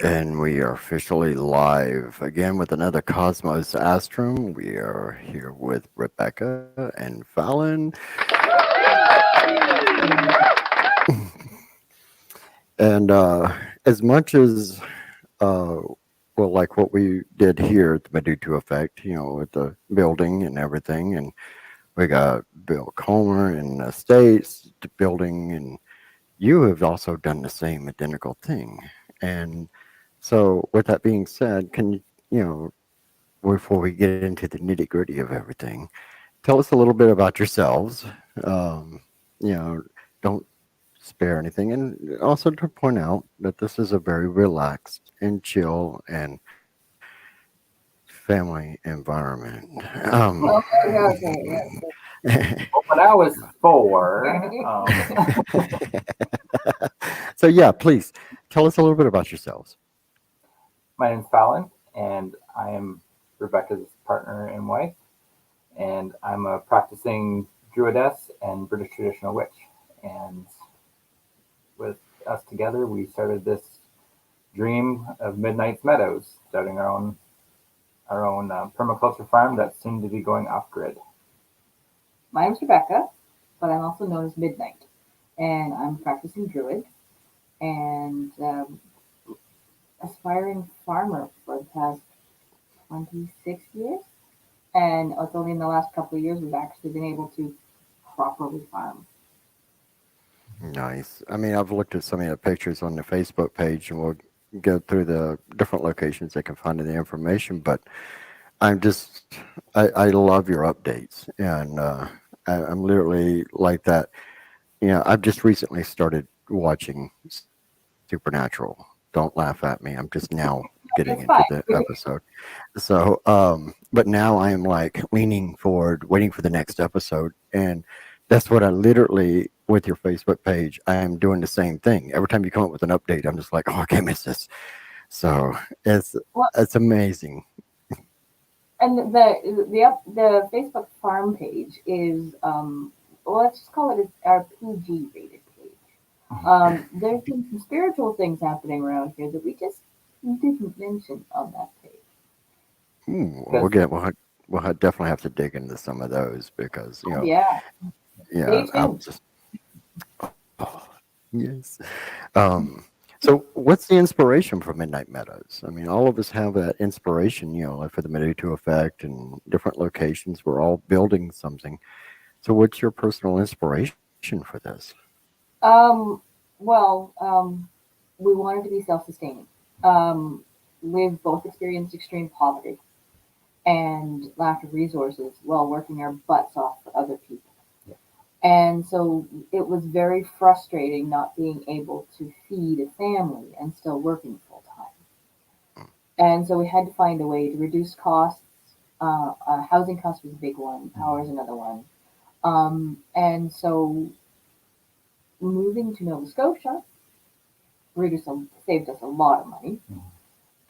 And we are officially live again with another Cosmos Astrum. We are here with Rebecca and Fallon. And as much as, uh, well, like what we did here at the Meduto Effect, with the building and everything, and we got Bill Comer and the States building, and you have also done the same identical thing. And so, with that being said, can you know, before we get into the nitty gritty of everything, tell us a little bit about yourselves. Um, you know, don't spare anything, and also to point out that this is a very relaxed and chill and family environment. Okay, okay, yes. Well, when I was four, So yeah, please tell us a little bit about yourselves. my name's Fallon, and I am Rebecca's partner and wife, and I'm a practicing druidess and British traditional witch. And with us together, we started this dream of Midnight Meadows, starting our own permaculture farm that's soon to be going off grid. My name's Rebecca, but I'm also known as Midnight, and I'm a practicing druid and aspiring farmer for the past 26 years. And it's only in the last couple of years we've actually been able to properly farm. Nice. I mean, I've looked at some of the pictures on the Facebook page, and we'll go through the different locations they can find the information. But I'm just, I love your updates, and I'm literally like that. I've just recently started watching Supernatural. Don't laugh at me. I'm just now getting It's into fine. the episode. So, but now I am like leaning forward, waiting for the next episode, and that's what I literally with your Facebook page. I am doing the same thing. Every time you come up with an update, I'm just like, oh, I can't miss this. So it's Well, it's amazing. and the Facebook farm page is well, let's just call it our PG rated page. There's been some spiritual things happening around here that we just didn't mention on that page. Ooh, Because we'll definitely have to dig into some of those because Oh yeah, yeah, stay I tuned. was just oh, yes. Um, so what's the inspiration for Midnight Meadows? I mean, all of us have that inspiration, like for the Meduto effect and different locations. We're all building something. So what's your personal inspiration for this? Um, well, we wanted to be self-sustaining. Um, we've both experienced extreme poverty and lack of resources while working our butts off for other people. yeah, And so it was very frustrating not being able to feed a family and still working full time. And so we had to find a way to reduce costs. Housing cost was a big one, power is another one. And so moving to Nova Scotia saved us a lot of money.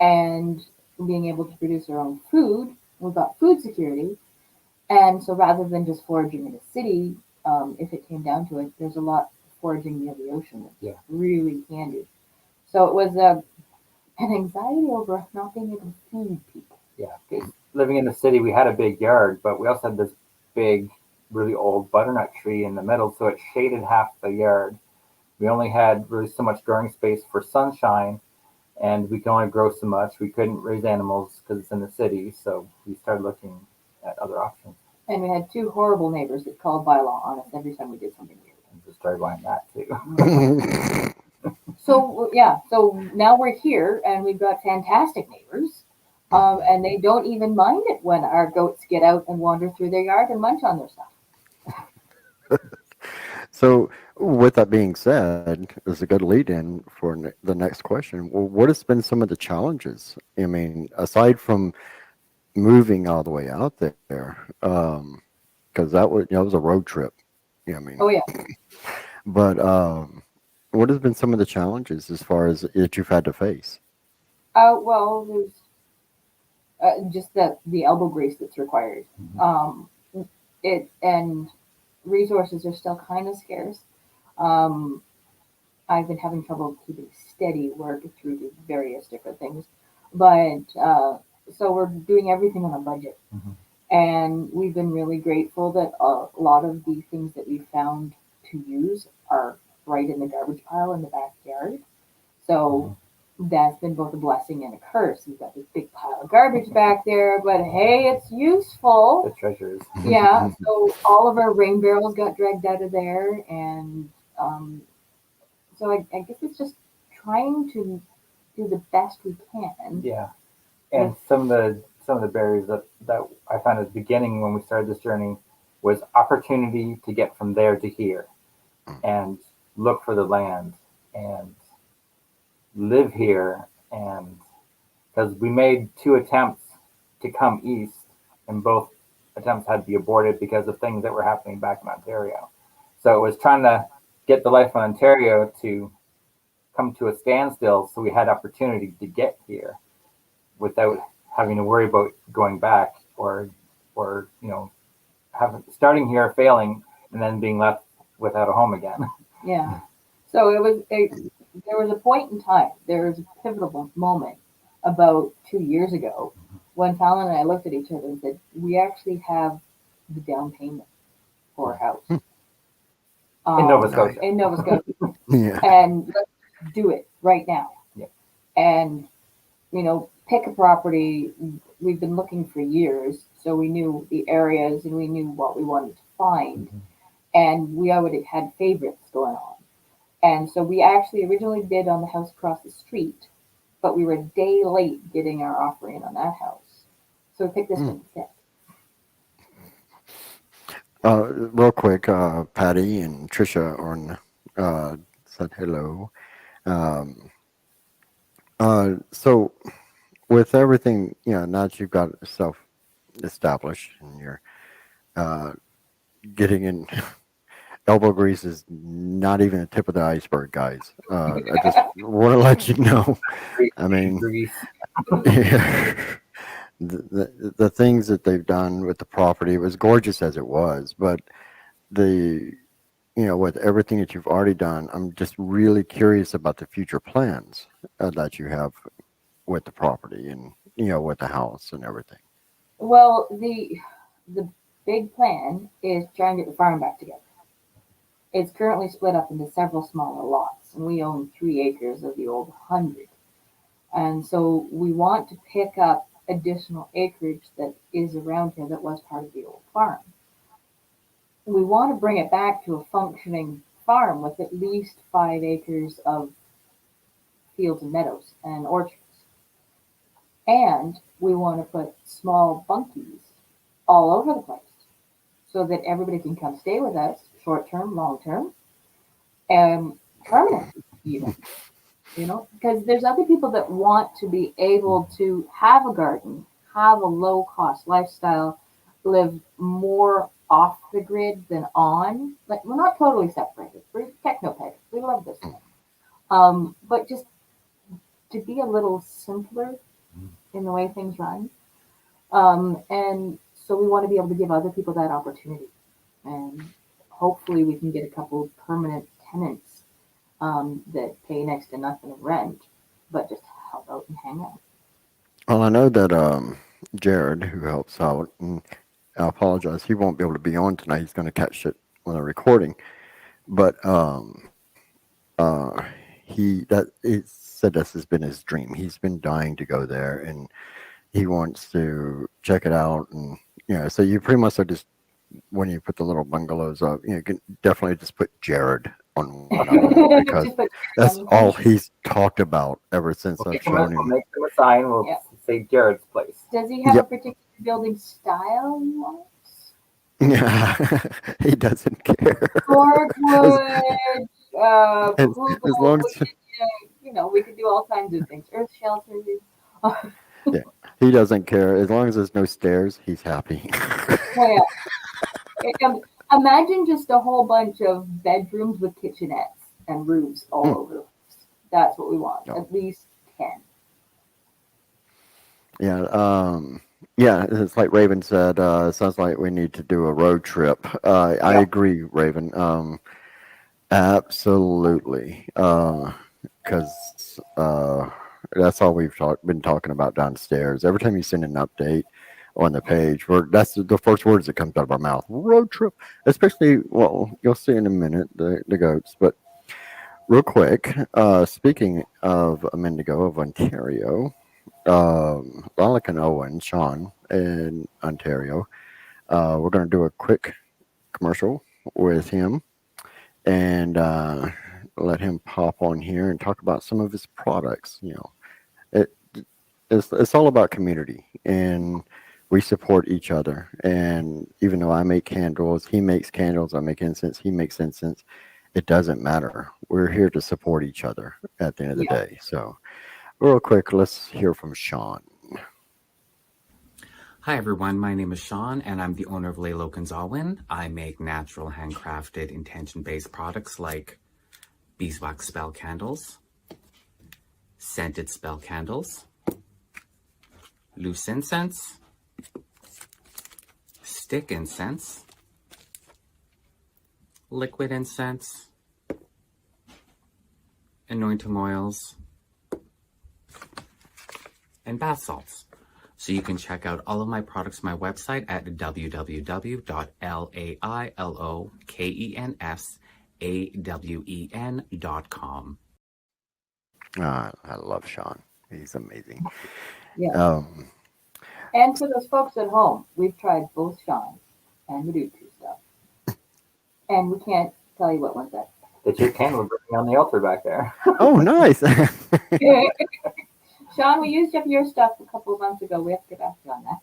And being able to produce our own food, we got food security. And so rather than just foraging in a city, if it came down to it, there's a lot of foraging near the ocean that's yeah, really handy. So it was an anxiety over not being able to feed people. yeah. Because living in the city, we had a big yard, but we also had this big, really old butternut tree in the middle, so it shaded half the yard. We only had really so much growing space for sunshine, and we could only grow so much. We couldn't raise animals because it's in the city, so we started looking at other options And we had two horrible neighbors that called bylaw on us every time we did something weird. and just started buying that too. So yeah, so now we're here and we've got fantastic neighbors, and they don't even mind it when our goats get out and wander through their yard and munch on their stuff. So with that being said, is a good lead in for the next question. Well, what has been some of the challenges? I mean, aside from moving all the way out there, because that was it was a road trip. I mean, Oh yeah. but what has been some of the challenges as far as that you've had to face? Well, there's just the elbow grease that's required. Mhm. Um, it and resources are still kind of scarce. Um, I've been having trouble keeping steady work through the various different things. But so we're doing everything on a budget. Mhm. And we've been really grateful that a lot of the things that we found to use are right in the garbage pile in the backyard. So that's been both a blessing and a curse. We've got this big pile of garbage back there, but hey, it's The useful. treasures. Yeah, so all of our rain barrels got dragged out of there, and um, so I guess it's just trying to do the best we can. Yeah. And some of the barriers that I found at the beginning when we started this journey was opportunity to get from there to here and look for the land and live here, and because we made two attempts to come east and both attempts had to be aborted because of things that were happening back in Ontario. So it was trying to get the life in Ontario to come to a standstill so we had opportunity to get here without having to worry about going back or having starting here, failing, and then being left without a home again. Yeah. So there was a point in time, there was a pivotal moment about 2 years ago when Fallon and I looked at each other and said, we actually have the down payment for a house In Nova Nice. Scotia. in Nova Scotia. Yeah. And let's do it right now. Yeah. And, pick a property. We've been looking for years, so we knew the areas and we knew what we wanted to find. Mhm. And we already had favorites going on. And so we actually originally bid on the house across the street, but we were a day late getting our offer in on that house. So we picked this one instead. Real quick, Patty and Trisha said hello. Um, so with everything, now that you've got yourself established and you're uh, getting in, elbow grease is not even the tip of the iceberg, guys. I just want to let you know. I mean, Greece. yeah, the things that they've done with the property was gorgeous as it was, but the with everything that you've already done, I'm just really curious about the future plans that you have with the property and with the house and everything. Well, the big plan is try and get the farm back together. It's currently split up into several smaller lots, and we own 3 acres of the old 100. And so we want to pick up additional acreage that is around here that was part of the old farm. We want to bring it back to a functioning farm with at least 5 acres of fields and meadows and orchards. And we want to put small bunkies all over the place so that everybody can come stay with us, short term, long term, and permanent even. Because there's other people that want to be able to have a garden, have a low cost lifestyle, live more off the grid than on. Like, we're not totally separated. We're techno we love this thing. But just to be a little simpler in the way things run. And so we want to be able to give other people that opportunity. And hopefully we can get a couple of permanent tenants that pay next to nothing in rent, but just help out and hang out. Well, I know that Jared, who helps out, and I apologize, he won't be able to be on tonight. He's going to catch it when they're recording. But uh, he said this has been his dream. He's been dying to go there, and he wants to check it out. And so you pretty much are just when you put the little bungalows up, you can definitely just put Jared on one of them because Just put that's all he's talked about ever since I've shown We'll him. make them a sign. We'll Yeah. say Jared's place. Does he have a Yep. particular building style he wants? Yeah, he doesn't care. Corkwood, as, Google, as long as we could do all kinds of things. Earth shelters. yeah, he doesn't care. As long as there's no stairs, he's happy. Well, yeah. Imagine just a whole bunch of bedrooms with kitchenettes and roofs all over the place. That's what we want. No. At least 10. Yeah, it's like Raven said. It sounds like we need to do a road trip. I agree, Raven. Absolutely. Because that's all been talking about downstairs. Every time you send an update on the page, that's the first words that comes out of our mouth. Road trip, especially. Well, you'll see in a minute the goats. But real quick, speaking of a minute ago of Ontario, Lalik and Owen, Sean in Ontario, we're going to do a quick commercial with him and let him pop on here and talk about some of his products. It, it's all about community, and we support each other. And even though I make candles, he makes candles, I make incense, he makes incense. It doesn't matter. We're here to support each other at the end of the Yeah. day. So, real quick, let's hear from Sean. Hi everyone, my name is Sean and I'm the owner of Lalo Gonzalwin. I make natural handcrafted intention-based products like beeswax spell candles, scented spell candles, loose incense, stick incense, liquid incense, anointing oils, and bath salts. So you can check out all of my products on my website at www.lailokensAWEN.com. I love Sean. He's amazing. Yeah. Um, And for those folks at home, we've tried both Sean's and Madutu stuff. And we can't tell you what one's that. It's your candle burning on the altar back there. oh, nice. Sean, we used up your stuff a couple of months ago. We have to get back to you on that.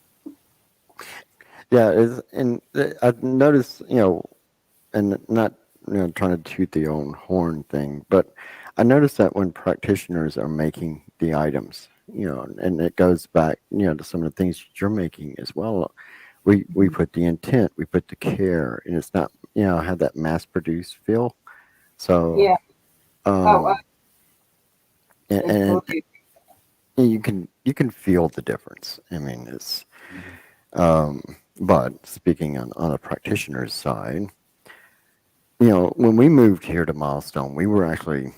Yeah, and I've noticed, and not trying to toot the own horn thing, but I noticed that when practitioners are making the items, and it goes back, to some of the things you're making as well. We put the intent, we put the care, and it's not, have that mass produced feel. So Yeah. and, I and totally- you can feel the difference. I mean, it's but speaking on a practitioner's side, when we moved here to Milestone, we were actually,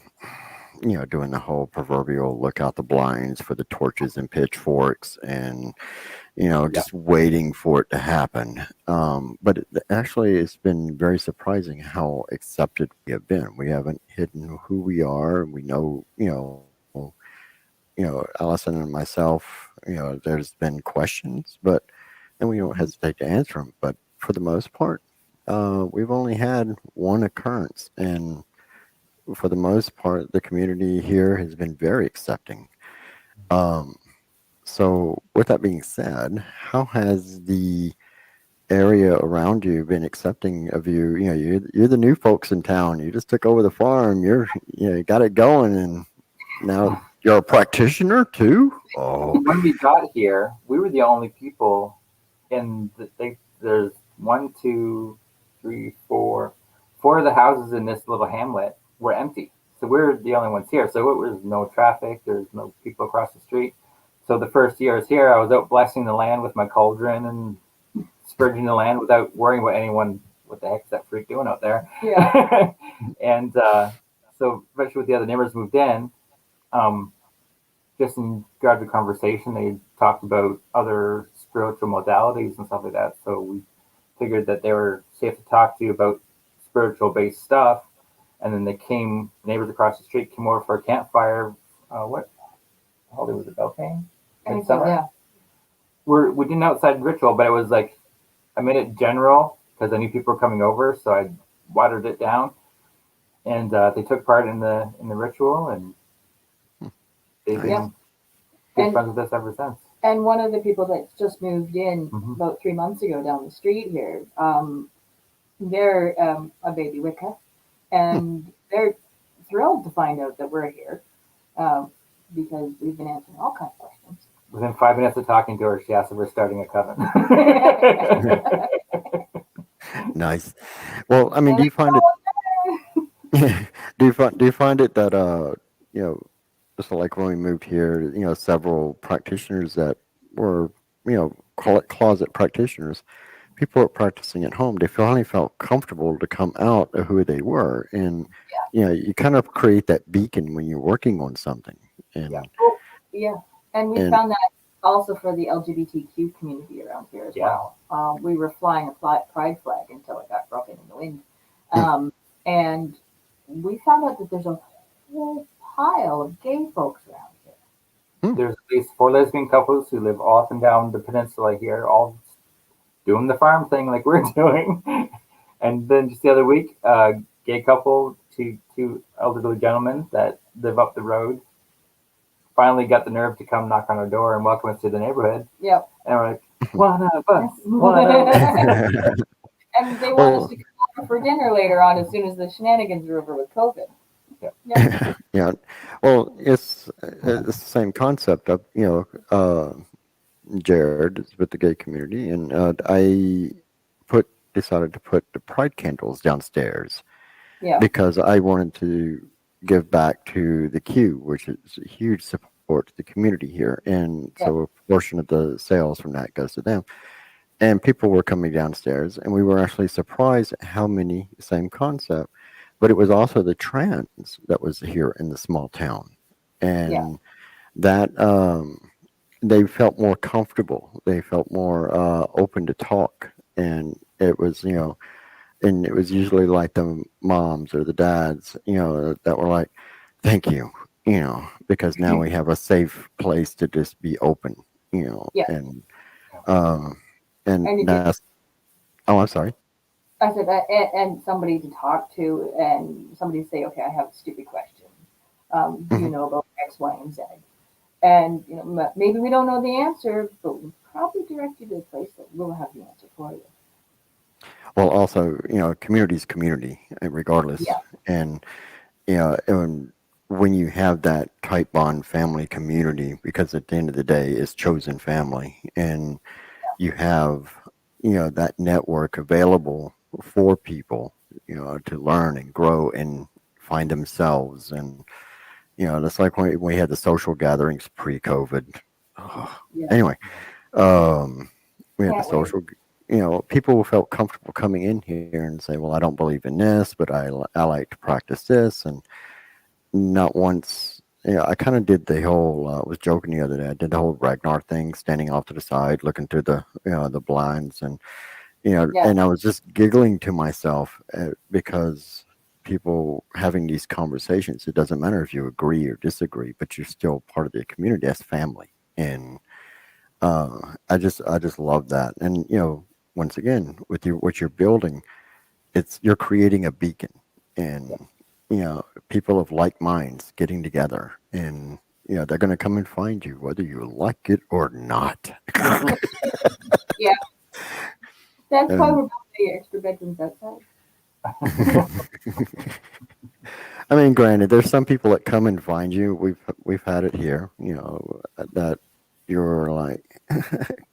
doing the whole proverbial look out the blinds for the torches and pitchforks and, just waiting for it to happen. But actually, it's been very surprising how accepted we have been. We haven't hidden who we are. We know, Allison and myself, there's been questions, and we don't hesitate to answer them. But for the most part, we've only had one occurrence, and for the most part, the community here has been very accepting. So, with that being said, how has the area around you been accepting of you? You're the new folks in town. You just took over the farm. You got it going, and now you're a practitioner too. Oh, When we got here, we were the only people there's one, two, three, four of the houses in this little hamlet were empty. So we were the only ones here. So it was no traffic. There's no people across the street. So the first year I was here, I was out blessing the land with my cauldron and spurging the land without worrying about anyone. What the heck's that freak doing out there? Yeah. And so, especially with the other neighbors moved in, just in regard to conversation, they talked about other spiritual modalities and stuff like that. So we figured that they were safe to talk to about spiritual based stuff. And then neighbors across the street came over for a campfire. What holiday was it? Beltane? Yeah. We did an outside ritual, but it was like I made it general because I knew people were coming over, so I watered it down. And they took part in the ritual, and they've been good friends with us ever since. And one of the people that just moved in Mhm. about 3 months ago down the street here, they're a baby Wicca, and they're thrilled to find out that we're here because we've been answering all kinds of questions. Within 5 minutes of talking to her, she asked if we're starting a coven. nice. Well, I mean, do you find it? Do you find it that just like when we moved here, several practitioners that were call it closet practitioners, people were practicing at home, they finally felt comfortable to come out of who they were. And, you kind of create that beacon when you're working on something. Yeah. And, Well, yeah, and we and found that also for the LGBTQ community around here as well. We were flying a pride flag until it got broken in the wind, and we found out that there's a whole pile of gay folks around here. There's at least 4 lesbian couples who live all up and down the peninsula here, all doing the farm thing like we're doing. And then just the other week, gay couple, two elderly gentlemen that live up the road, finally got the nerve to come knock on our door and welcome us to the neighborhood. Yep. And we're like, one of us, one of us. And they want us to come over for dinner later on as soon as the shenanigans are over with COVID. Yeah. yeah, well, it's the same concept of, Jared is with the gay community, and I decided to put the pride candles downstairs Yeah. because I wanted to give back to the Q, which is a huge support to the community here, and so a portion of the sales from that goes to them. And people were coming downstairs, and we were actually surprised at how many, same concept, but it was also the trans that was here in the small town, and that they felt more comfortable, they felt more open to talk, and it was, and it was usually like the moms or the dads, that were like, thank you, because now we have a safe place to just be open, and And that's, oh, I'm sorry. I said, and somebody to talk to, and somebody to say, okay, I have a stupid question. Do you know about X, Y, and Z? And maybe we don't know the answer, but we'll probably direct you to a place that will have the answer for you. Well, also, community's community, regardless. Yeah. And, and when you have that tight bond family community, because at the end of the day, it's chosen family, and you have, that network available for people, to learn and grow and find themselves. And, that's like when we had the social gatherings pre-COVID. Anyway, we had the Can't wait. social, people felt comfortable coming in here and say, well, I don't believe in this, but I like to practice this. And not once, I kind of did the whole, I was joking the other day, I did the whole Ragnar thing, standing off to the side, looking through the, the blinds, and, and I was just giggling to myself because people having these conversations, it doesn't matter if you agree or disagree, but you're still part of the community as family. And I just love that. And once again, with what you're building, you're creating a beacon, and people of like minds getting together, and they're going to come and find you whether you like it or not. Yeah. That's why we're building the extra bedrooms outside. I mean, granted, there's some people that come and find you. We've had it here, that you're like,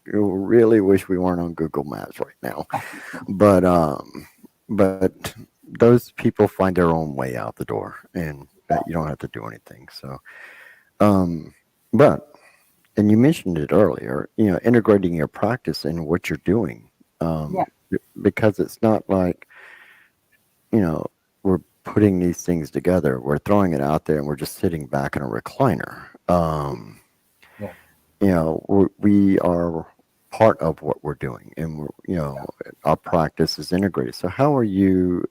you really wish we weren't on Google Maps right now, but those people find their own way out the door, and that you don't have to do anything. So, but, and you mentioned it earlier, integrating your practice in what you're doing, because it's not like, we're putting these things together, we're throwing it out there, and we're just sitting back in a recliner. We are part of what we're doing, and our practice is integrated. So how are you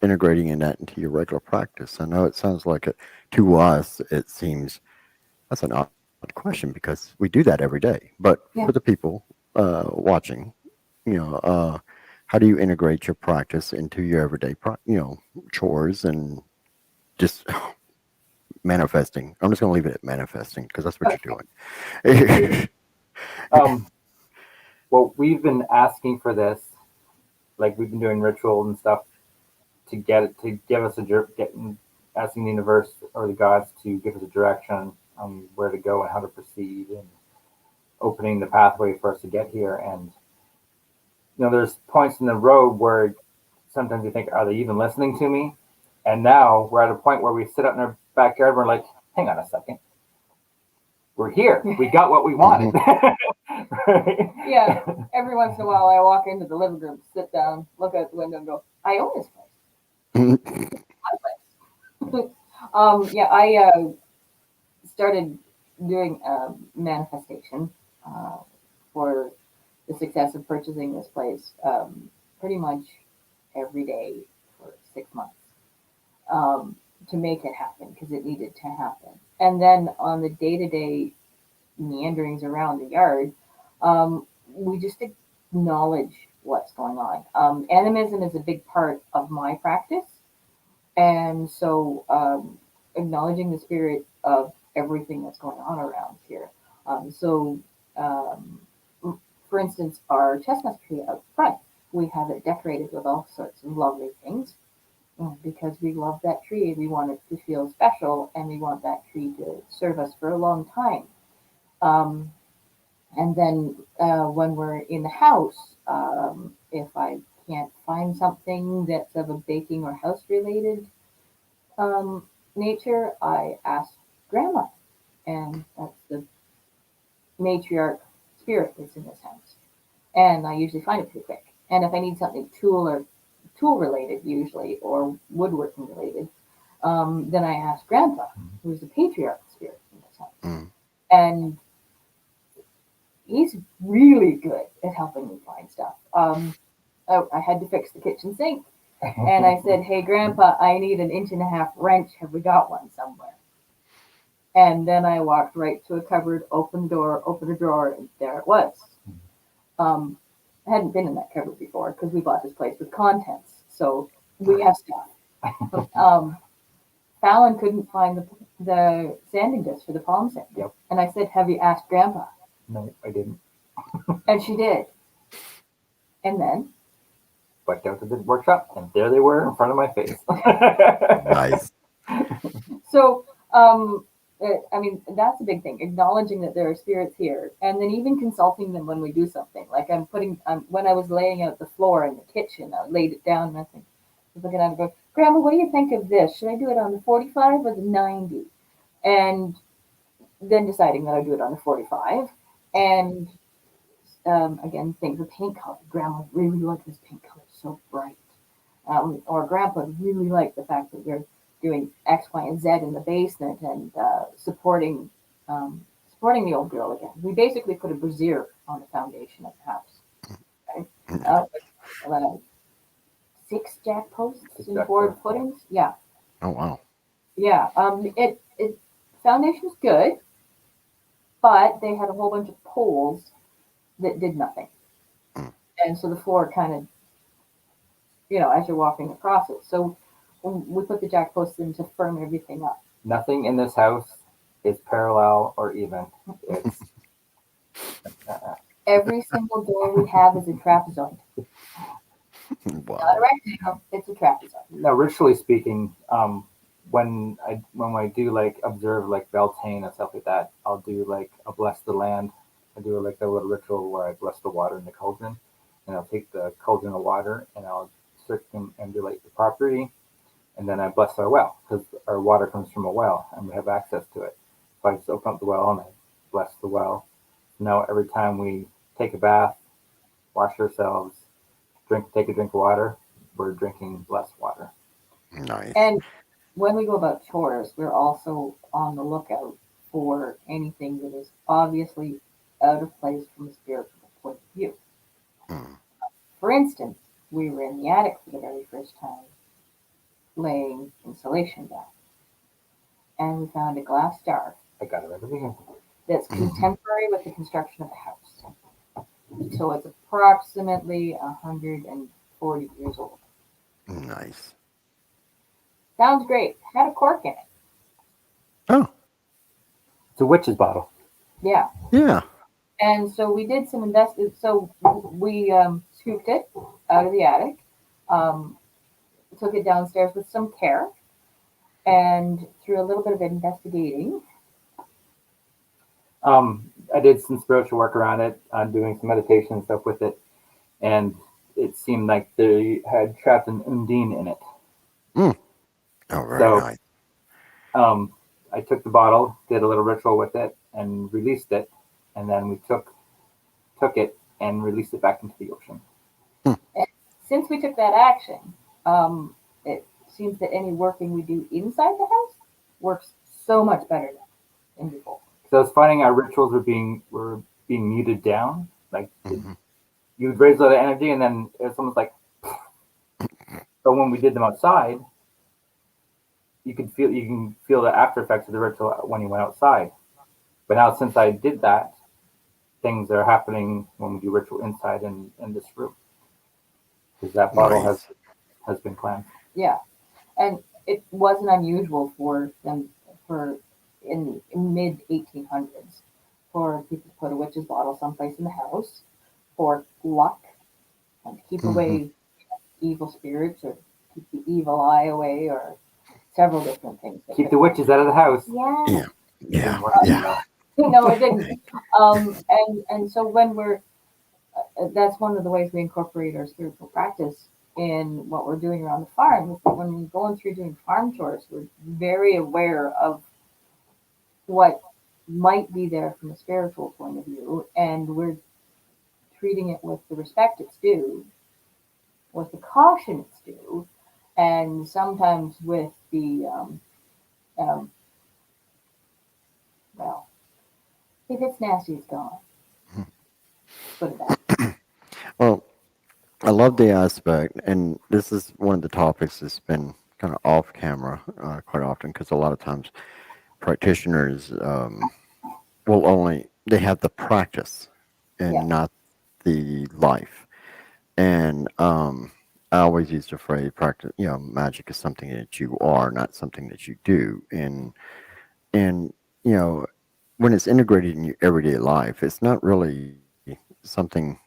integrating that into your regular practice? I know it sounds like to us, it seems that's an odd question because we do that every day. But for the people watching, how do you integrate your practice into your everyday, chores and just manifesting? I'm just going to leave it at manifesting because that's what you're doing. Well, we've been asking for this, like we've been doing rituals and stuff to give us asking the universe or the gods to give us a direction on where to go and how to proceed, and opening the pathway for us to get here. And there's points in the road where sometimes you think, are they even listening to me? And now we're at a point where we sit out in our backyard and we're like, hang on a second. we're here. We got what we wanted. Right? Yeah. Every once in a while, I walk into the living room, sit down, look out the window, and go, "I own this place. My place." Yeah, I started doing manifestation for the success of purchasing this place pretty much every day for 6 months to make it happen because it needed to happen. And then on the day-to-day meanderings around the yard, we just acknowledge what's going on. Animism is a big part of my practice, and so acknowledging the spirit of everything that's going on around here. Um, for instance, our chestnut tree out front, we have it decorated with all sorts of lovely things because we love that tree. We want it to feel special, and we want that tree to serve us for a long time. Um, and then when we're in the house, if I can't find something that's of a baking or house related nature, I ask grandma, and that's the matriarch spirit that's in this house. And I usually find it pretty quick. And if I need something tool related usually, or woodworking related, then I ask grandpa, who's the patriarch spirit in this house. Mm. And he's really good at helping me find stuff. I had to fix the kitchen sink. And I said, "Hey, Grandpa, I need an 1.5-inch wrench. Have we got one somewhere?" And then I walked right to a cupboard, opened the door, opened a drawer, and there it was. I hadn't been in that cupboard before because we bought this place with contents. So we have stuff. Fallon couldn't find the sanding disc for the palm sand. Yep. And I said, "Have you asked Grandpa?" No, I didn't. And she did. And then Went down to the workshop, and there they were in front of my face. Nice. So, I mean, that's a big thing. Acknowledging that there are spirits here, and then even consulting them when we do something. Like when I was laying out the floor in the kitchen, I laid it down, and I was looking at it, and go, "Grandma, what do you think of this? Should I do it on the 45 or the 90?" And then deciding that I do it on the 45, and again, things with paint color. Grandma really liked this paint color, so bright. Or Grandpa really liked the fact that we're doing X, Y, and Z in the basement and supporting the old girl again. We basically put a brazier on the foundation of the house. Right? 6 jack posts and board footings. Yeah, Oh wow. yeah. It foundation's good, but they had a whole bunch of poles that did nothing. And so the floor kind of, as you're walking across it. So we put the jack posts in to firm everything up. Nothing in this house is parallel or even. It's Every single door we have is a trapezoid. Not a Wow. rectangle, it's a trapezoid. now, ritually speaking, when I do like observe like Beltane and stuff like that, I'll do like a bless the land. I do like a little ritual where I bless the water in the cauldron, and I'll take the cauldron of water and I'll circumambulate the property, and then I bless our well because our water comes from a well and we have access to it. So I just open up the well and I bless the well. Now every time we take a bath, wash ourselves, take a drink of water, we're drinking blessed water. Nice. And when we go about chores, we're also on the lookout for anything that is obviously out of place from a spiritual point of view. Mm. For instance, we were in the attic for the very first time, laying insulation down, and we found a glass jar I got it right over here. that's contemporary with the construction of the house. So it's approximately 140 years old. Nice. Sounds great. Had a cork in it. Oh It's a witch's bottle. Yeah. yeah. And so we did some invested. So we scooped it out of the attic, took it downstairs with some care, and through a little bit of investigating. I did some spiritual work around it, doing some meditation and stuff with it, and it seemed like they had trapped an undine in it. Mm. Oh, very So nice. I took the bottle, did a little ritual with it, and released it, and then we took it and released it back into the ocean. Since we took that action, it seems that any working we do inside the house works so much better than before. So I was finding our rituals were being muted down. Like Mm-hmm. you would raise a lot of energy, and then it's almost like. So when we did them outside, you can feel the after effects of the ritual when you went outside. But now since I did that, things are happening when we do ritual inside in this room because that bottle Nice. has been cleansed. Yeah, and it wasn't unusual for them for in mid 1800s for people to put a witch's bottle someplace in the house for luck and to keep Mm-hmm. away evil spirits or keep the evil eye away or several different things. Keep the witches out of the house. Yeah. Yeah. It Yeah. didn't work too Yeah. well. No, it didn't. And so when we're that's one of the ways we incorporate our spiritual practice in what we're doing around the farm. Is that when we're going through doing farm chores, we're very aware of what might be there from a spiritual point of view, and we're treating it with the respect it's due, with the caution it's due, and sometimes with the um, well, if it's nasty, it's gone. Put it that. Well, I love the aspect, and this is one of the topics that's been kind of off camera quite often because a lot of times practitioners will only they have the practice Yeah, and not the life. And I always use the phrase practice. Magic is something that you are, not something that you do. And you know, when it's integrated in your everyday life, it's not really something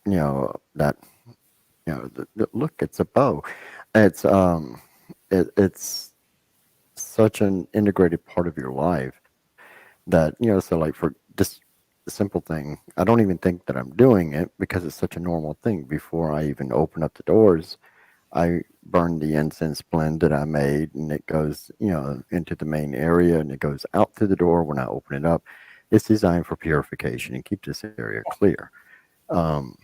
that look. It's a bow. It's it's such an integrated part of your life that so like for just a simple thing, I don't even think that I'm doing it because it's such a normal thing. Before I even open up the doors, I burn the incense blend that I made, and it goes into the main area, and it goes out through the door when I open it up. It's designed for purification and keep this area clear. um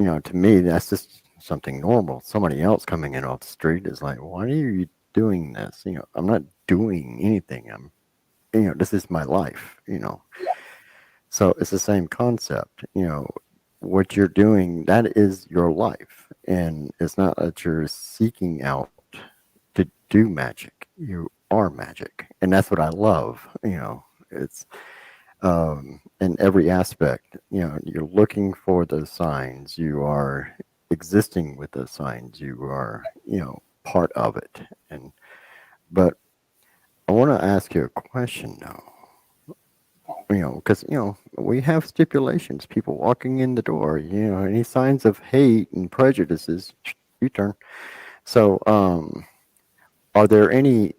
to me, that's just something normal. Somebody else coming in off the street is like, why are you doing this? I'm not doing anything. This is my life. yeah, So it's the same concept. What you're doing, that is your life. And it's not that you're seeking out to do magic. You are magic. And that's what I love. It's in every aspect. You're looking for those signs. You are existing with those signs. You are, part of it. But I want to ask you a question now. okay. Because we have stipulations. People walking in the door. Any signs of hate and prejudices, U-turn. So, are there any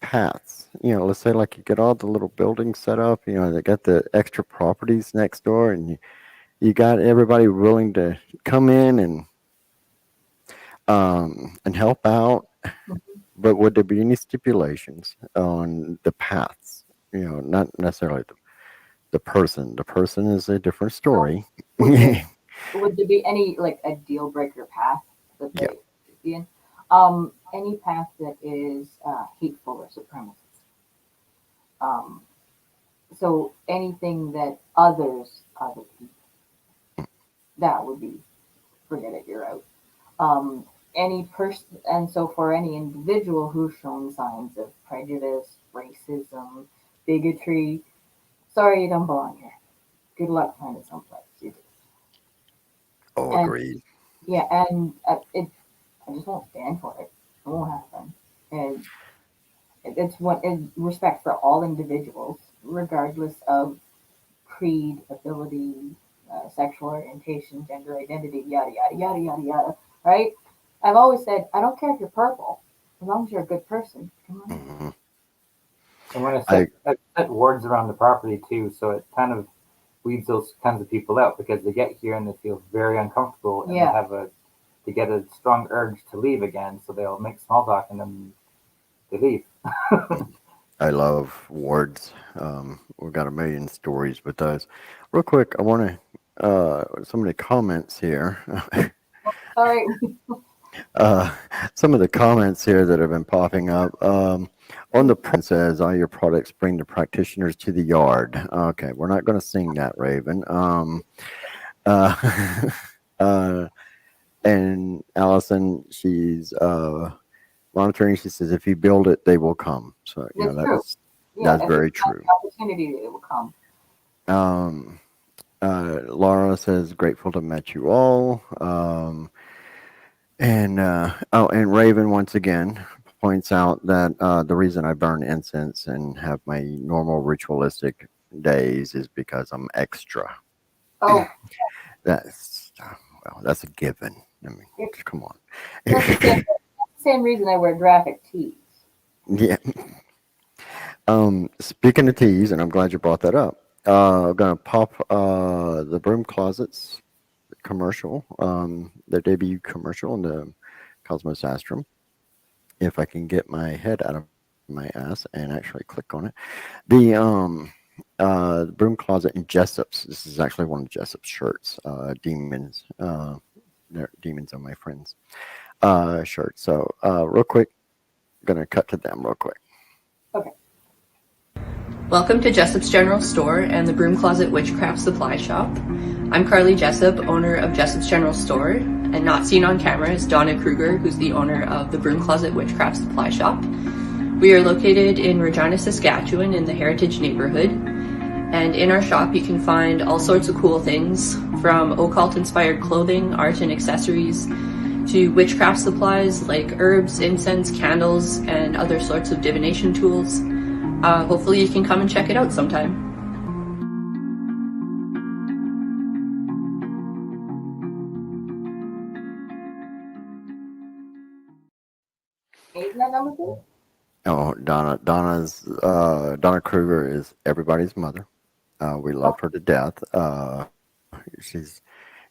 paths? Let's say like you get all the little buildings set up. They got the extra properties next door, and you got everybody willing to come in and help out. But would there be any stipulations on the paths? Not necessarily the person. The person is a different So story. would there Yeah. would there be any like a deal breaker path that they should be in? Any path that is hateful or supremacist. Um, so anything that other people, that would be forget it, you're out. Um, any person, and so for any individual who's shown signs of prejudice, racism, bigotry, sorry, you don't belong here. Good luck finding someplace you do. Oh, And agreed. yeah, and I just won't stand for it. It won't happen. And it's what in respect for all individuals, regardless of creed, ability, sexual orientation, gender identity, yada yada yada yada yada. Right? I've always said I don't care if you're purple, as long as you're a good person. Come on. Hmm. And when I I set wards around the property too, so it kind of weeds those kinds of people out because they get here and they feel very uncomfortable and Yeah, they get a strong urge to leave again, so they'll make small talk and then they leave. I love wards. We've got a million stories with those. Real quick, I want to some of the comments here. All right. uh, some of the comments here that have been popping up. On the print says, all your products bring the practitioners to the yard. Okay, we're not going to sing that, Raven. Uh, uh, and Allison, she's monitoring. She says, if you build it, they will come. So, That's true. Yeah, that's if very it's not true. the opportunity, it will come. Um, Laura says, grateful to met you all. And Raven once again points out that the reason I burn incense and have my normal ritualistic days is because I'm extra. Oh, That's well, that's a given. I mean, come on. that's the same reason I wear graphic tees. Yeah. Speaking of teas, and I'm glad you brought that up. I'm gonna pop the broom closets commercial, their debut commercial in the Cosmos Astrum. If I can get my head out of my ass and actually click on it. The broom closet in Jessup's. This is actually one of Jessup's shirts. Demons. They're demons are my friends. Shirt. So real quick, gonna cut to them real quick. Okay. Welcome to Jessup's General Store and the Broom Closet Witchcraft Supply Shop. I'm Carly Jessup, owner of Jessup's General Store, and not seen on camera is Donna Kruger, who's the owner of the Broom Closet Witchcraft Supply Shop. We are located in Regina, Saskatchewan in the Heritage neighborhood, and in our shop you can find all sorts of cool things from occult-inspired clothing, art and accessories, to witchcraft supplies like herbs, incense, candles, and other sorts of divination tools. Hopefully you can come and check it out sometime. Isn't that number 2? Oh, Donna Kruger is everybody's mother. We love her to death. She's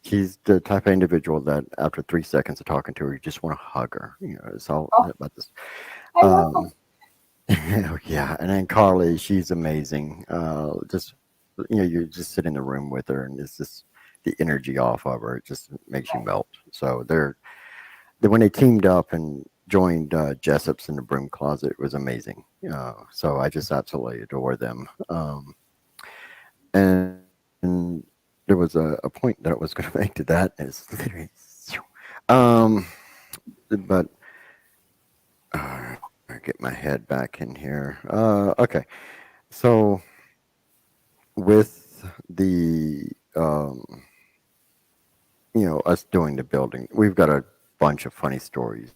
she's the type of individual that after 3 seconds of talking to her, you just want to hug her. You know, it's all about this. I love Um, yeah, and then Carly, she's amazing. Just you just sit in the room with her, and it's just the energy off of her. It just makes you melt. So when they teamed up and joined Jessup's in the broom closet, it was amazing. So I just absolutely adore them. And there was a point that I was going to make to that is, um, but I get my head back in here. Okay, so with the us doing the building, we've got a bunch of funny stories.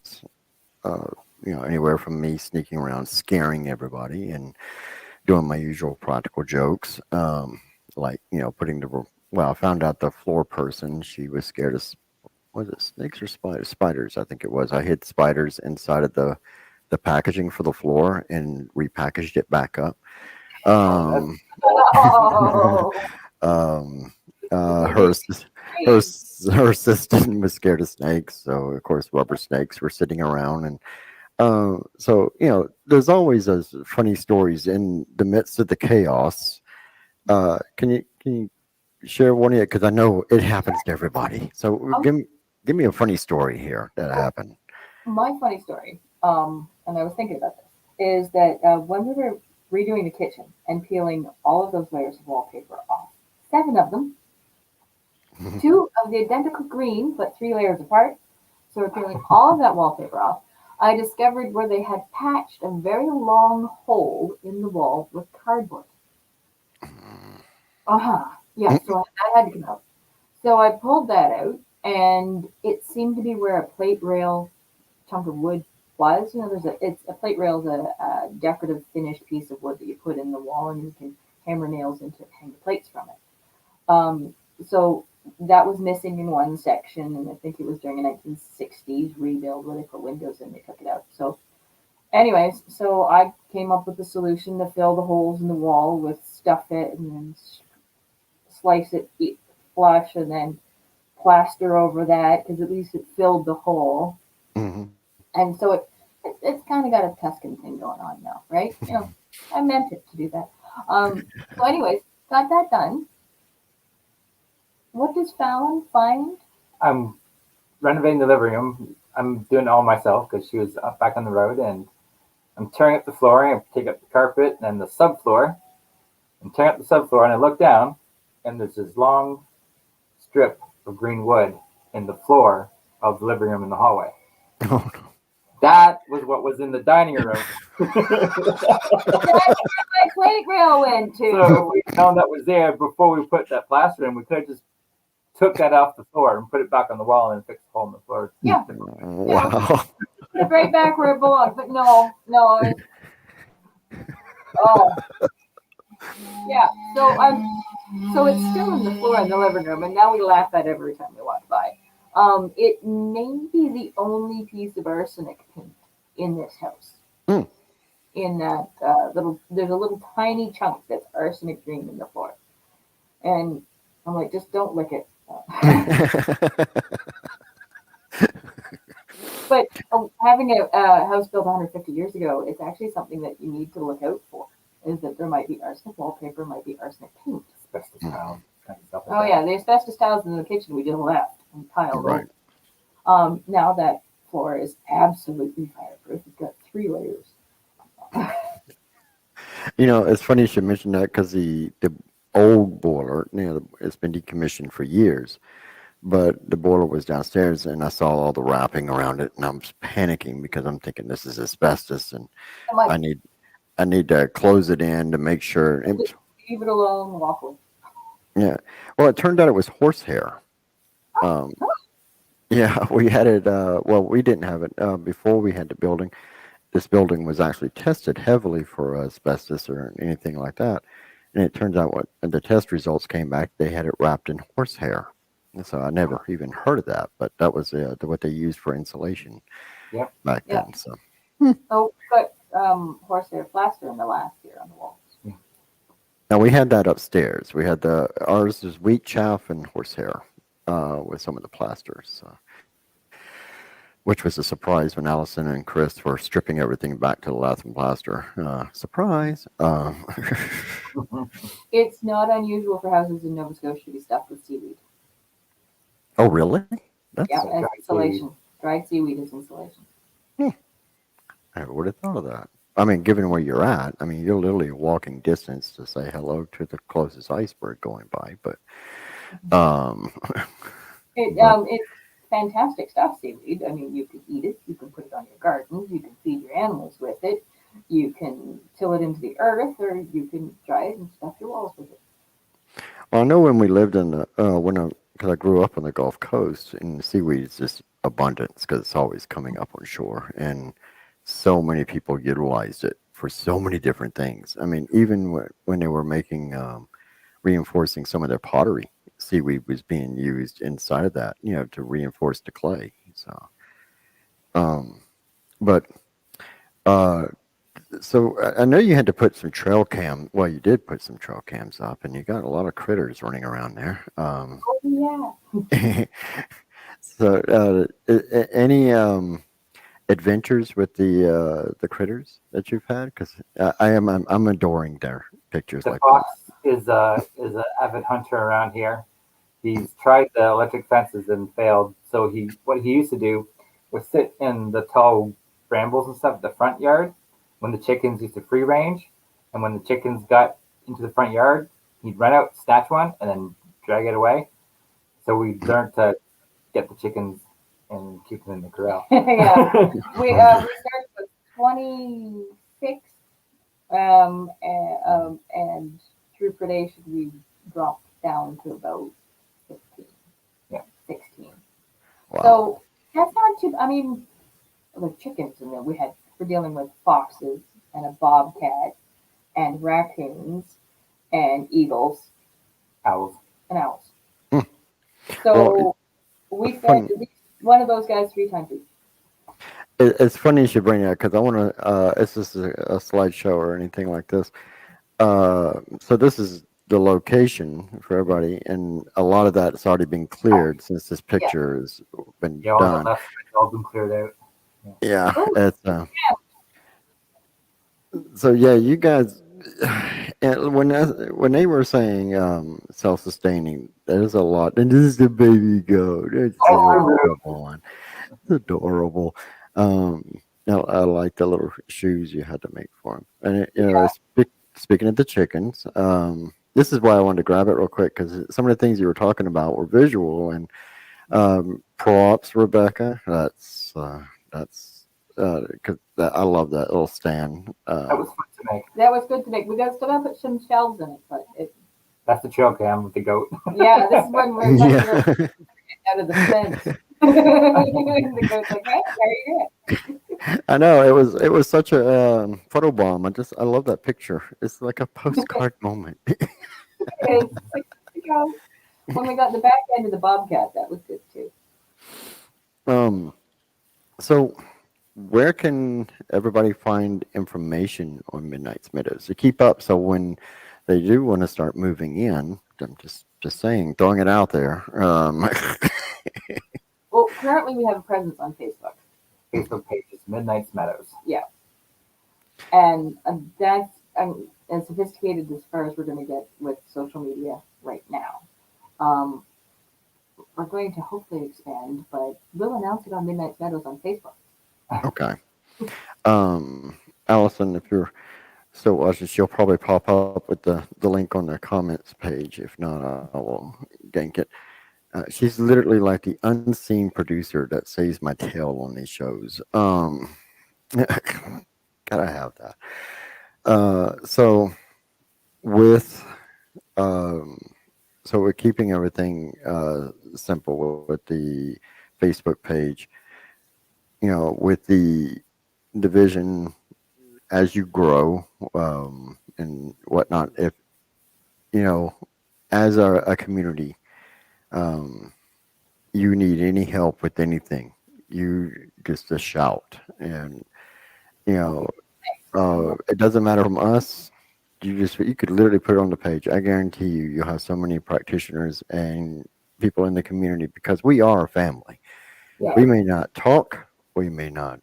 Uh, anywhere from me sneaking around, scaring everybody, and doing my usual practical jokes, like putting I found out the floor person, she was scared of was it snakes or spiders? Spiders, I think it was. I hid spiders inside of the packaging for the floor and repackaged it back up. Um, Oh, um, we her, did assist- great. her assistant was scared of snakes, so of course rubber snakes were sitting around, and so there's always those funny stories in the midst of the chaos. Can you share one of it? Because I know it happens to everybody. So give me a funny story here that happened. My funny story, and I was thinking about this, is that when we were redoing the kitchen and peeling all of those layers of wallpaper off, 7 of them, 2 of the identical green, but 3 layers apart, so we're peeling all of that wallpaper off, I discovered where they had patched a very long hole in the wall with cardboard. Yeah, so I had to come out. So I pulled that out, and it seemed to be where a plate rail chunk of wood was. A plate rail is a decorative finished piece of wood that you put in the wall, and you can hammer nails into it, hang the plates from it. So that was missing in one section, and I think it was during a 1960s rebuild where they put windows in, they took it out. So anyways, so I came up with a solution to fill the holes in the wall with stuff it and then slice it flush and then plaster over that because at least it filled the hole. Mhm. And so It's kind of got a Tuscan thing going on now, right? You know, I meant it to do that. So, anyways, got that done. What does Fallon find? I'm renovating the living room. I'm doing it all myself because she was up back on the road, and I'm tearing up the flooring. I take up the carpet and the subfloor. I'm tearing up the subfloor, and I look down, and there's this long strip of green wood in the floor of the living room in the hallway. Oh, no. That was what was in the dining room. That's where my plate rail went So if to. we'd known that was there before we put that plaster in, we could have just took that off the floor and put it back on the wall and fixed the hole in the floor. Yeah. Wow. Put it right back where it belongs. But no, no. Oh, yeah. So it's still in the floor in the living room, and now we laugh at it every time we walk by. It may be the only piece of arsenic paint in this house. Hmm. In that there's a little tiny chunk that's arsenic green in the floor, and I'm like, just don't lick it. But having a house built 150 years ago, it's actually something that you need to look out for. Is that there might be arsenic wallpaper, might be arsenic paint. Asbestos tiles, kind of stuff like Oh that. yeah, the asbestos tiles in the kitchen we just left and piled Right. over. Now that floor is absolutely fireproof. It's got 3 layers. You know, it's funny you should mention that because the old boiler, you know, it's been decommissioned for years, but the boiler was downstairs, and I saw all the wrapping around it, and I'm panicking because I'm thinking this is asbestos, and I'm like, I need to close it in to make sure. And, leave it alone, walk away. yeah, well, it turned out it was horsehair. Um, yeah, we had it. Well, we didn't have it before we had the building. This building was actually tested heavily for asbestos or anything like that. And it turns out the test results came back, they had it wrapped in horsehair. And so I never even heard of that, but that was what they used for insulation Yep. back Yeah. then. So Oh, but horsehair plaster in the last year on the walls. now we had that upstairs. We had ours is wheat chaff and horsehair with some of the plasters. Which was a surprise when Allison and Chris were stripping everything back to the lath and plaster. Surprise! It's not unusual for houses in Nova Scotia to be stuffed with seaweed. Oh, really? That's Yeah, as dried insulation. Dried seaweed is insulation. I never would have thought of that. I mean, given where you're at, I mean, you're literally a walking distance to say hello to the closest iceberg going by. But It's fantastic stuff, seaweed. I mean, you can eat it, you can put it on your gardens, you can feed your animals with it, you can till it into the earth, or you can dry it and stuff your walls with it. well, I know when we lived in because I grew up on the Gulf Coast, and the seaweed is just abundance because it's always coming up on shore, and so many people utilized it for so many different things. I mean, even when they were making reinforcing some of their pottery, seaweed was being used inside of that, you know, to reinforce the clay. So, but so I know you had to put some trail cam. Well, you did put some trail cams up, and you got a lot of critters running around there. Oh yeah. So, any adventures with the critters that you've had? Because I'm adoring their pictures. The like fox is an avid hunter around here. He's tried the electric fences and failed. So what he used to do was sit in the tall brambles and stuff at the front yard when the chickens used to free range. And when the chickens got into the front yard, he'd run out, snatch one, and then drag it away. So we learned to get the chickens and keep them in the corral. Yeah. We started with 26, and through predation we dropped down to about 15. Yeah. 16. wow. So that's not too. I mean, the chickens, and then we're dealing with foxes and a bobcat and raccoons and eagles Owls. and owls. Hmm. So Well, we fed fun- at least one of those guys 3 times a week. It's funny you should bring that because I want to. It's just a slideshow or anything like this. So this is the location for everybody, and a lot of that's already been cleared since this picture has been Yeah, all the done. left side's all been cleared out. Yeah, Oh, it's so yeah, you guys. And when they were saying self-sustaining, there's a lot. And this is the baby goat. It's so oh, come on, it's adorable. Um, I like the little shoes you had to make for him. And speaking of the chickens, this is why I wanted to grab it real quick because some of the things you were talking about were visual and props, Rebecca. That's because I love that little stand. That was fun to make. that was good to make. We got still got to put some shelves in it, but That's the trail cam with the goat. yeah, this is when we're touching her Yeah, out of the fence. The goat's like, hey, there you I know it was such a photo bomb. I love that picture. It's like a postcard moment. go. It's 6 years ago. When we got the back end of the bobcat, that was good too. Um, so where can everybody find information on Midnight Meadows to keep up? So when they do want to start moving in, I'm just saying, throwing it out there. Well, currently we have a presence on Facebook. Facebook page is Midnight Meadows. Yeah, and that's as sophisticated as far as we're going to get with social media right now. Um, we're going to hopefully expand, but we'll announce it on Midnight Meadows on Facebook. Okay. Allison, if you're still watching, she'll probably pop up with the link on the comments page. If not, I will gank it. She's literally like the unseen producer that saves my tail on these shows. Gotta have that. So with um, so we're keeping everything simple with the Facebook page. With the division as you grow and whatnot. If you know, as a community, um, you need any help with anything, you just a shout, and you know, it doesn't matter from us. You could literally put it on the page. I guarantee you'll have so many practitioners and people in the community because we are a family. Yeah. We may not talk, we may not,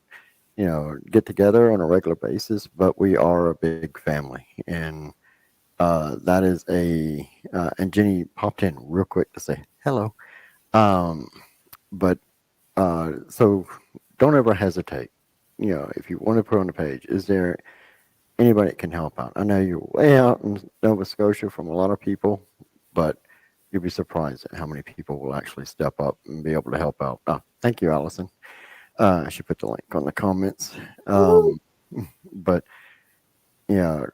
get together on a regular basis, but we are a big family, and that is and Jenny popped in real quick to say hello. Um, but so don't ever hesitate. If you want to put on the page, is there anybody that can help out? I know you're way out in Nova Scotia from a lot of people, but you'll be surprised at how many people will actually step up and be able to help out. Oh, thank you, Allison. She put the link on the comments. But yeah,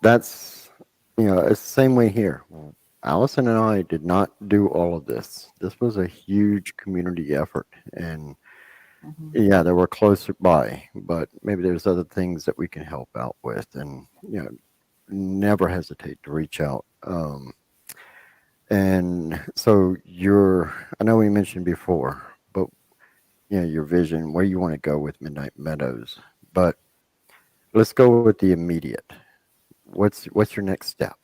that's it's the same way here. Allison and I did not do all of this. This was a huge community effort, and Mhm. yeah, they were close by, but maybe there's other things that we can help out with, and never hesitate to reach out. And so I know we mentioned before, but your vision, where you want to go with Midnight Meadows, but let's go with the immediate. What's your next step?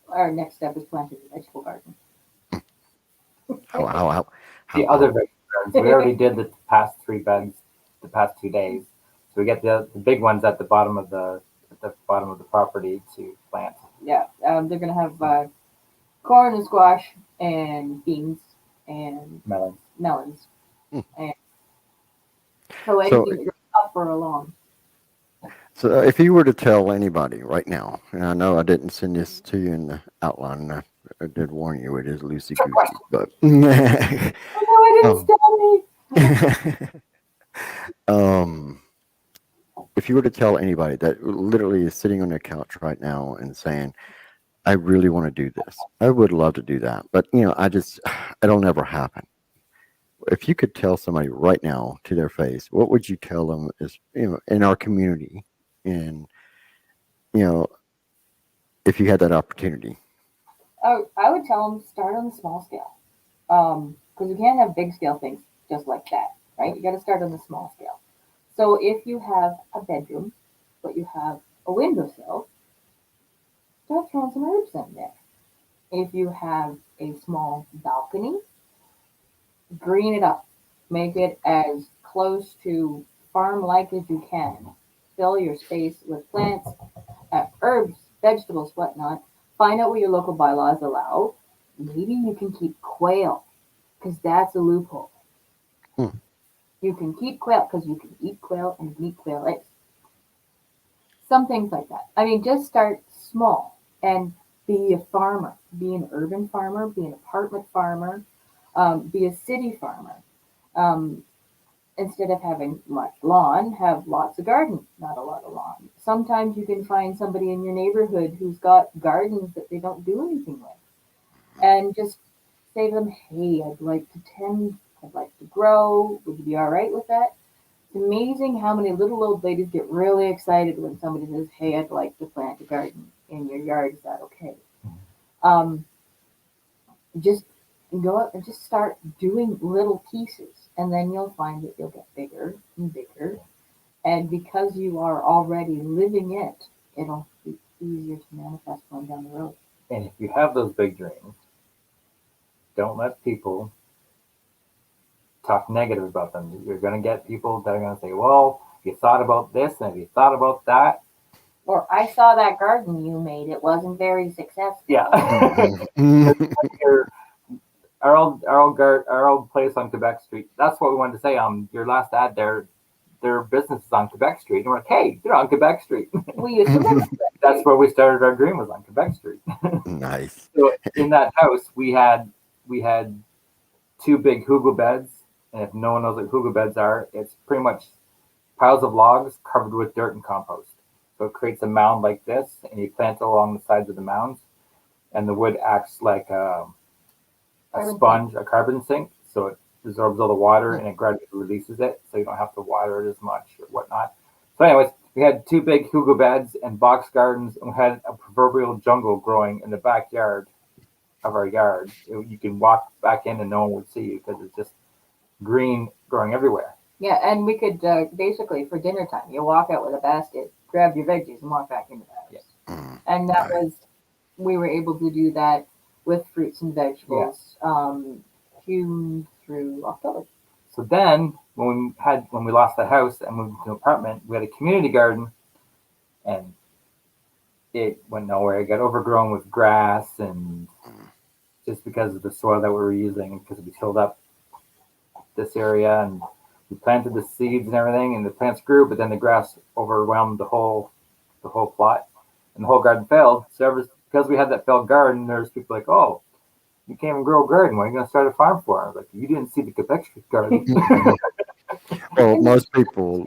Our next step is planting a vegetable garden. How The other vegetable gardens, we already did the past 3 beds the past 2 days. So we get the big ones at the bottom of the property to plant. Yeah, they're going to have corn and squash and beans and Melons. melons. Hmm. And so So anything that goes up or along. So if you were to tell anybody right now, and I know I didn't send this to you in the outline, and I did warn you it is loosey goosey, but Oh no, I didn't um, tell me. um, if you were to tell anybody that literally is sitting on their couch right now and saying, "I really want to do this. I would love to do that, but it'll never happen." If you could tell somebody right now to their face, what would you tell them? Is in our community, and you know if you had that opportunity. I would tell them start on the small scale. Because you can't have big scale things just like that, right? You got to start on the small scale. So if you have a bedroom, but you have a windowsill, start throwing some herbs in there. If you have a small balcony, green it up. Make it as close to farm-like as you can. Fill your space with plants, herbs, vegetables, whatnot. Find out what your local bylaws allow. Maybe you can keep quail, because that's a loophole. Hmm. You can keep quail because you can eat quail and you can eat quail eggs. Some things like that. I mean, just start small and be a farmer. Be an urban farmer, be an apartment farmer, be a city farmer. Um, Instead of having much lawn, have lots of garden, not a lot of lawn. Sometimes you can find somebody in your neighborhood who's got gardens that they don't do anything with. And just say to them, hey, I'd like to tend, I'd like to grow. Would you be all right with that? It's amazing how many little old ladies get really excited when somebody says, hey, I'd like to plant a garden in your yard. Is that okay? Um, just go out and just start doing little pieces. And then you'll find that you'll get bigger and bigger. And because you are already living it, it'll be easier to manifest going down the road. And if you have those big dreams, don't let people talk negative about them. You're going to get people that are going to say, well, you thought about this and you thought about that. Or I saw that garden you made. It wasn't very successful. Yeah. Our old place on Quebec Street. That's what we wanted to say. Your last ad there, their business is on Quebec Street. And we're like, hey, they're on Quebec Street. We used to live. That's where we started our dream, was on Quebec Street. Nice. So in that house, we had two big hugel beds. And if no one knows what hugel beds are, it's pretty much piles of logs covered with dirt and compost. So it creates a mound like this, and you plant it along the sides of the mounds. And the wood acts like a sponge, a carbon sink. So it absorbs all the water and it gradually releases it. So you don't have to water it as much or whatnot. So anyways, we had two big hugel beds and box gardens, and we had a proverbial jungle growing in the backyard of our yard. You can walk back in and no one would see you because it's just green growing everywhere. Yeah, and we could basically for dinner time, you walk out with a basket, grab your veggies, and walk back into the house. Mm, And that nice. was, we were able to do that with fruits and vegetables, June through October. So then, when we lost the house and moved into an apartment, we had a community garden, and it went nowhere. It got overgrown with grass, and just because of the soil that we were using, because we tilled up this area and we planted the seeds and everything, and the plants grew, but then the grass overwhelmed the whole plot, and the whole garden failed. So because we had that failed garden, there's people like, oh, you can't even grow a garden. What are you going to start a farm for? I was like, you didn't see the Quebec Street garden. Well, most people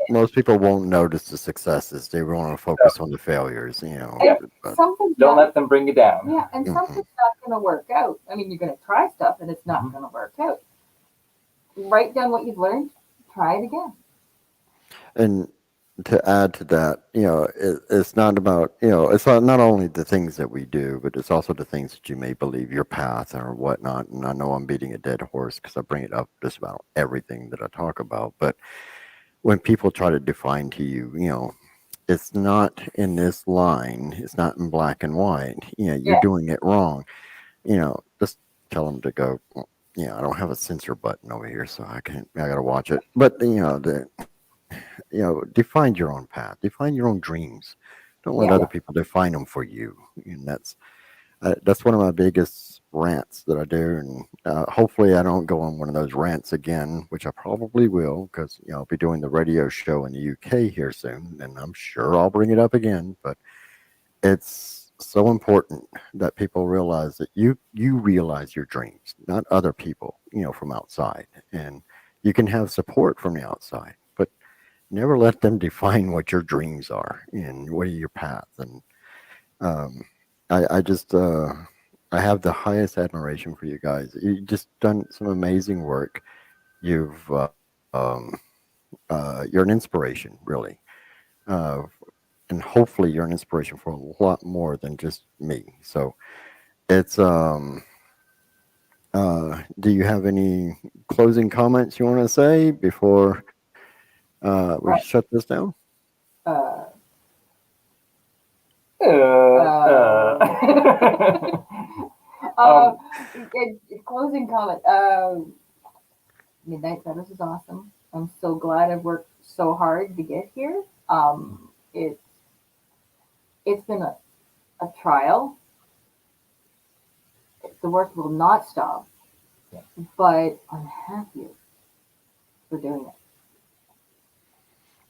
won't notice the successes. They want to focus on the failures, you know. Yeah. But, Something's Don't not, let them bring you down. yeah, and something's not going to work out. I mean, you're going to try stuff and it's not going to work out. Write down what you've learned, try it again. and to add to that, you know, it's not about, you know, it's not only the things that we do, but it's also the things that you may believe, your path or whatnot. And I know I'm beating a dead horse because I bring it up just about everything that I talk about. But when people try to define to you, you know, it's not in this line, it's not in black and white. You know, you're Yeah. doing it wrong. You know, just tell them to go. Well, yeah, I don't have a censor button over here, so I got to watch it. But define your own path, define your own dreams. Don't let Yeah. other people define them for you. And that's one of my biggest rants that I do. And hopefully, I don't go on one of those rants again, which I probably will, because I'll be doing the radio show in the UK here soon, and I'm sure I'll bring it up again. But it's so important that people realize that you realize your dreams, not other people, from outside. And you can have support from the outside, but never let them define what your dreams are and what are your paths. And I just I have the highest admiration for you guys. You just done some amazing work. You've you're an inspiration, really. Uh, and hopefully you're an inspiration for a lot more than just me. So it's do you have any closing comments you want to say before we shut this down? Uh, Um, closing comment. Midnight Meadows is awesome. I'm so glad I've worked so hard to get here. It's been a trial. The work will not stop, Yeah. but I'm happier for doing it.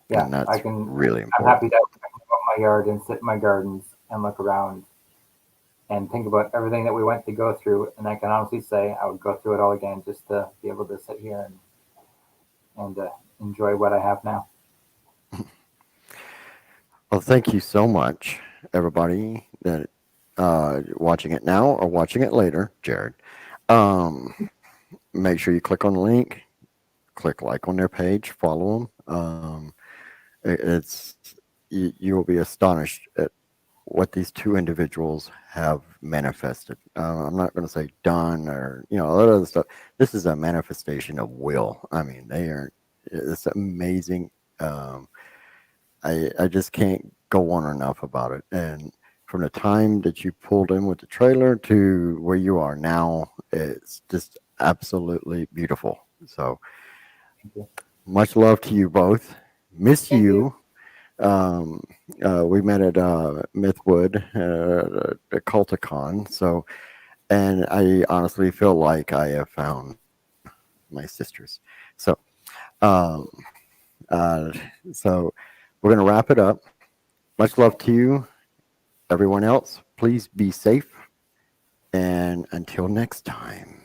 Yeah, And that's I can. really I'm happy important. that I can go out my yard and sit in my gardens and look around and think about everything that we went to go through. And I can honestly say I would go through it all again just to be able to sit here and enjoy what I have now. Well, thank you so much, everybody that watching it now or watching it later, Jared. Um, make sure you click on the link, click like on their page, follow them. It's you will be astonished at what these two individuals have manifested. I'm not going to say done or a lot of other stuff. This is a manifestation of will. I mean, they are. It's amazing. Um, I just can't go on enough about it. And from the time that you pulled in with the trailer to where you are now, it's just absolutely beautiful. So Thank you. much love to you both. Miss Thank you. you. Um, we met at Mythwood, at Culticon. So, and I honestly feel like I have found my sisters. So, um, uh, so we're gonna wrap it up. Much love to you, everyone else. Please be safe, and until next time.